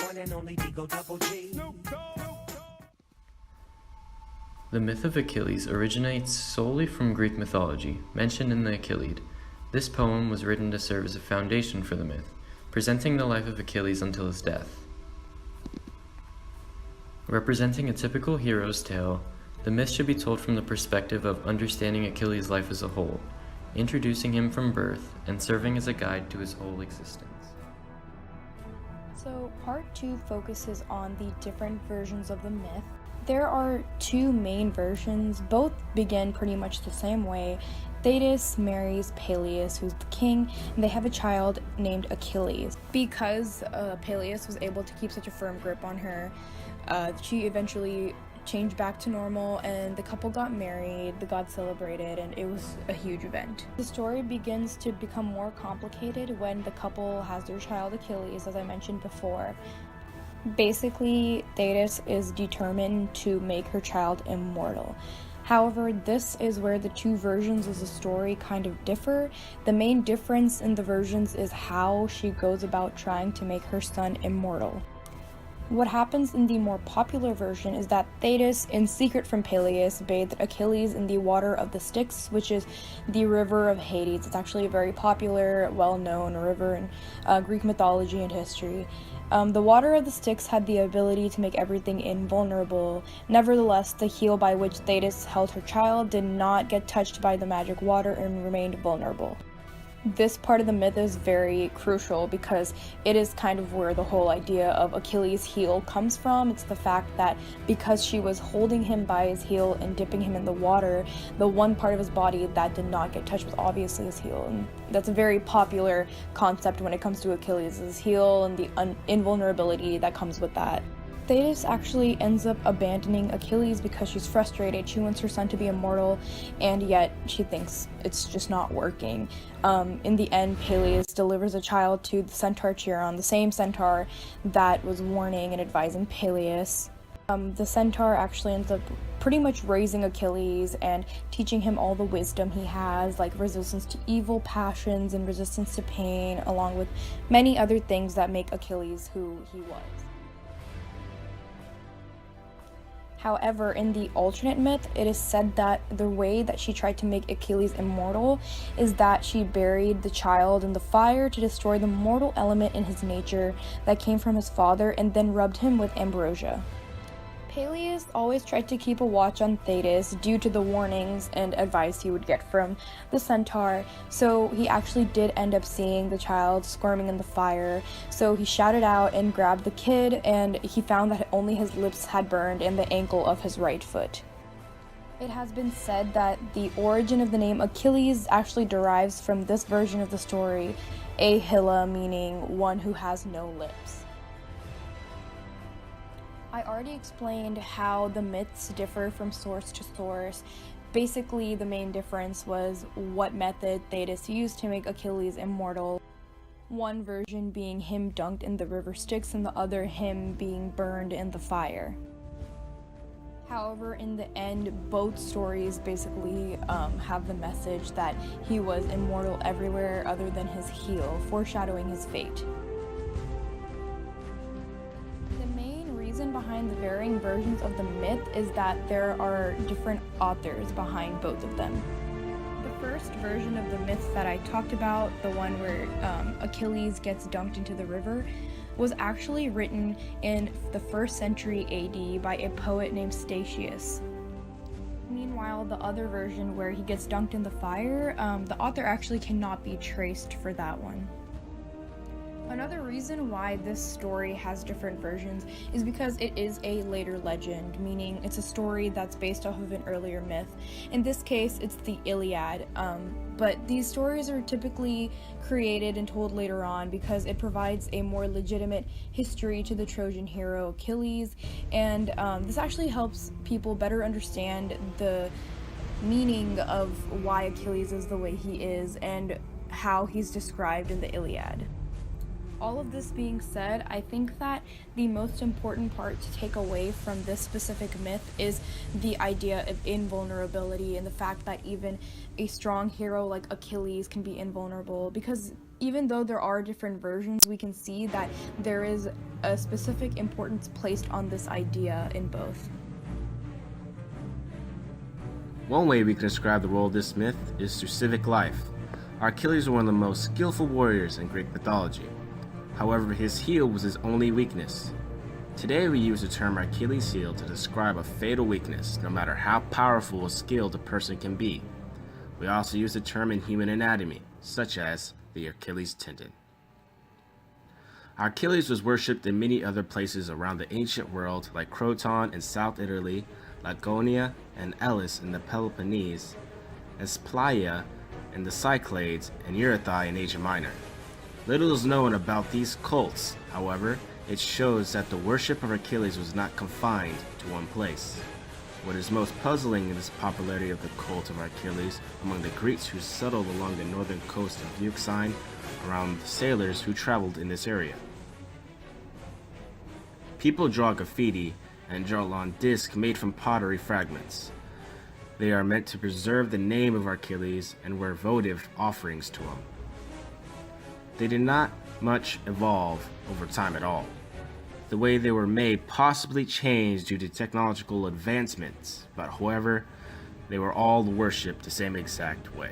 one and only Digo Double G. The myth of Achilles originates solely from Greek mythology, mentioned in the Achilles. This poem was written to serve as a foundation for the myth, presenting the life of Achilles until his death. Representing a typical hero's tale, the myth should be told from the perspective of understanding Achilles' life as a whole, introducing him from birth and serving as a guide to his whole existence. So part 2 focuses on the different versions of the myth. There are 2 main versions, both begin pretty much the same way. Thetis marries Peleus, who's the king, and they have a child named Achilles. Because Peleus was able to keep such a firm grip on her, she eventually changed back to normal, and the couple got married, the gods celebrated, and it was a huge event. The story begins to become more complicated when the couple has their child Achilles, as I mentioned before. Basically, Thetis is determined to make her child immortal. However, this is where the 2 versions of the story kind of differ. The main difference in the versions is how she goes about trying to make her son immortal. What happens in the more popular version is that Thetis, in secret from Peleus, bathed Achilles in the water of the Styx, which is the river of Hades. It's actually a very popular, well-known river in Greek mythology and history. The water of the Styx had the ability to make everything invulnerable. Nevertheless, the heel by which Thetis held her child did not get touched by the magic water and remained vulnerable. This part of the myth is very crucial because it is kind of where the whole idea of Achilles' heel comes from. It's the fact that because she was holding him by his heel and dipping him in the water, the one part of his body that did not get touched was obviously his heel. And that's a very popular concept when it comes to Achilles' his heel and the invulnerability that comes with that. Thetis actually ends up abandoning Achilles because she's frustrated. She wants her son to be immortal, and yet she thinks it's just not working. In the end, Peleus delivers a child to the centaur Chiron, the same centaur that was warning and advising Peleus. The centaur actually ends up pretty much raising Achilles and teaching him all the wisdom he has, like resistance to evil passions and resistance to pain, along with many other things that make Achilles who he was. However, in the alternate myth, it is said that the way that she tried to make Achilles immortal is that she buried the child in the fire to destroy the mortal element in his nature that came from his father, and then rubbed him with ambrosia. Peleus always tried to keep a watch on Thetis due to the warnings and advice he would get from the centaur, so he actually did end up seeing the child squirming in the fire, so he shouted out and grabbed the kid, and he found that only his lips had burned and the ankle of his right foot. It has been said that the origin of the name Achilles actually derives from this version of the story, Ahilla, meaning one who has no lips. I already explained how the myths differ from source to source. Basically, the main difference was what method Thetis used to make Achilles immortal. One version being him dunked in the river Styx, and the other him being burned in the fire. However, in the end, both stories basically have the message that he was immortal everywhere other than his heel, foreshadowing his fate. Behind the varying versions of the myth is that there are different authors behind both of them. The first version of the myth that I talked about, the one where Achilles gets dunked into the river, was actually written in the 1st century AD by a poet named Statius. Meanwhile, the other version where he gets dunked in the fire, the author actually cannot be traced for that one. Another reason why this story has different versions is because it is a later legend, meaning it's a story that's based off of an earlier myth. In this case, it's the Iliad, but these stories are typically created and told later on because it provides a more legitimate history to the Trojan hero Achilles, and this actually helps people better understand the meaning of why Achilles is the way he is and how he's described in the Iliad. All of this being said, I think that the most important part to take away from this specific myth is the idea of invulnerability and the fact that even a strong hero like Achilles can be invulnerable, because Even though there are different versions, we can see that there is a specific importance placed on this idea in both. One way we can describe the role of this myth is through civic life. Achilles was one of the most skillful warriors in Greek mythology. However, his heel was his only weakness. Today we use the term Achilles' heel to describe a fatal weakness, no matter how powerful or skilled a person can be. We also use the term in human anatomy, such as the Achilles tendon. Achilles was worshipped in many other places around the ancient world, like Croton in South Italy, Laconia and Elis in the Peloponnese, Asplaya in the Cyclades, and Eurythai in Asia Minor. Little is known about these cults, however, it shows that the worship of Achilles was not confined to one place. What is most puzzling is the popularity of the cult of Achilles among the Greeks who settled along the northern coast of Euxine, around the sailors who traveled in this area. People draw graffiti and draw on discs made from pottery fragments. They are meant to preserve the name of Achilles and were votive offerings to him. They did not much evolve over time at all. The way they were made possibly changed due to technological advancements, but however, they were all worshipped the same exact way.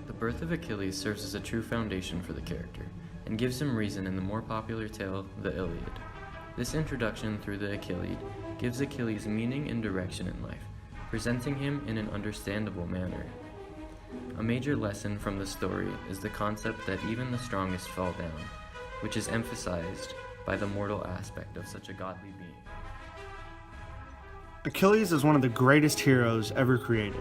The birth of Achilles serves as a true foundation for the character, and gives him reason in the more popular tale, the Iliad. This introduction through the Achilles gives Achilles meaning and direction in life, presenting him in an understandable manner. A major lesson from the story is the concept that even the strongest fall down, which is emphasized by the mortal aspect of such a godly being. Achilles is one of the greatest heroes ever created.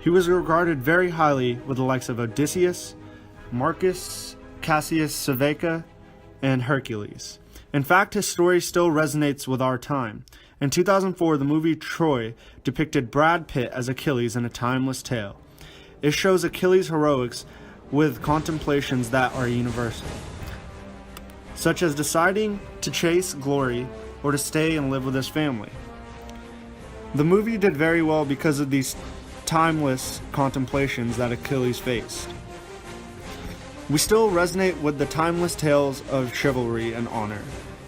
He was regarded very highly with the likes of Odysseus, Marcus, Cassius Savoca, and Hercules. In fact, his story still resonates with our time. In 2004, the movie Troy depicted Brad Pitt as Achilles in a timeless tale. It shows Achilles' heroics with contemplations that are universal, such as deciding to chase glory or to stay and live with his family. The movie did very well because of these timeless contemplations that Achilles faced. We still resonate with the timeless tales of chivalry and honor,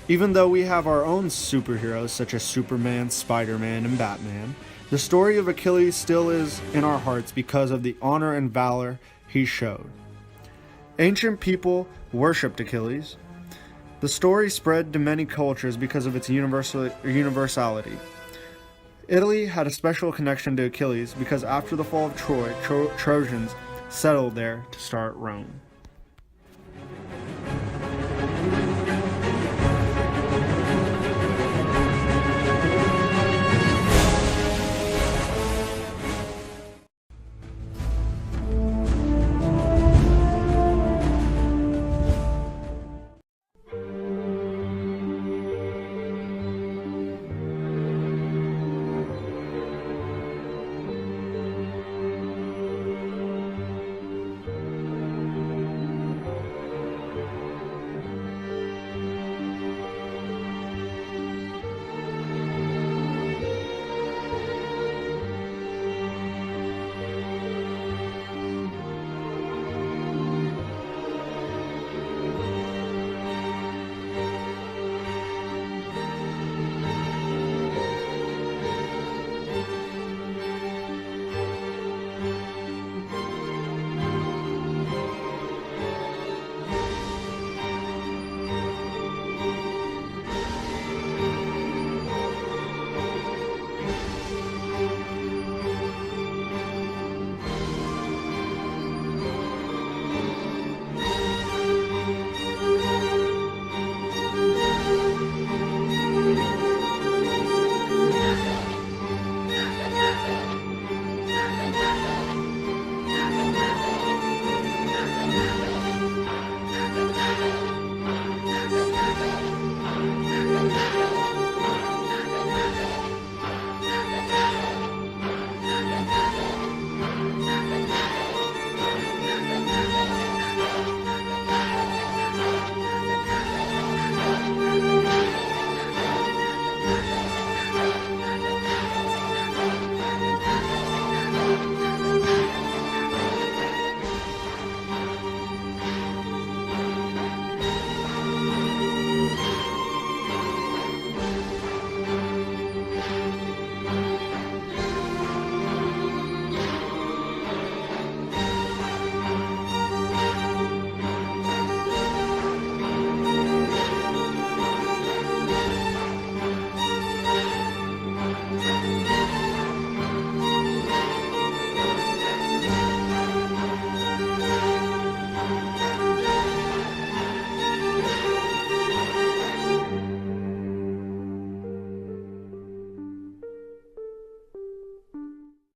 even though we have our own superheroes such as Superman, Spider-Man, and Batman. The story of Achilles still is in our hearts because of the honor and valor he showed. Ancient people worshipped Achilles. The story spread to many cultures because of its universality. Italy had a special connection to Achilles because after the fall of Troy, Trojans settled there to start Rome.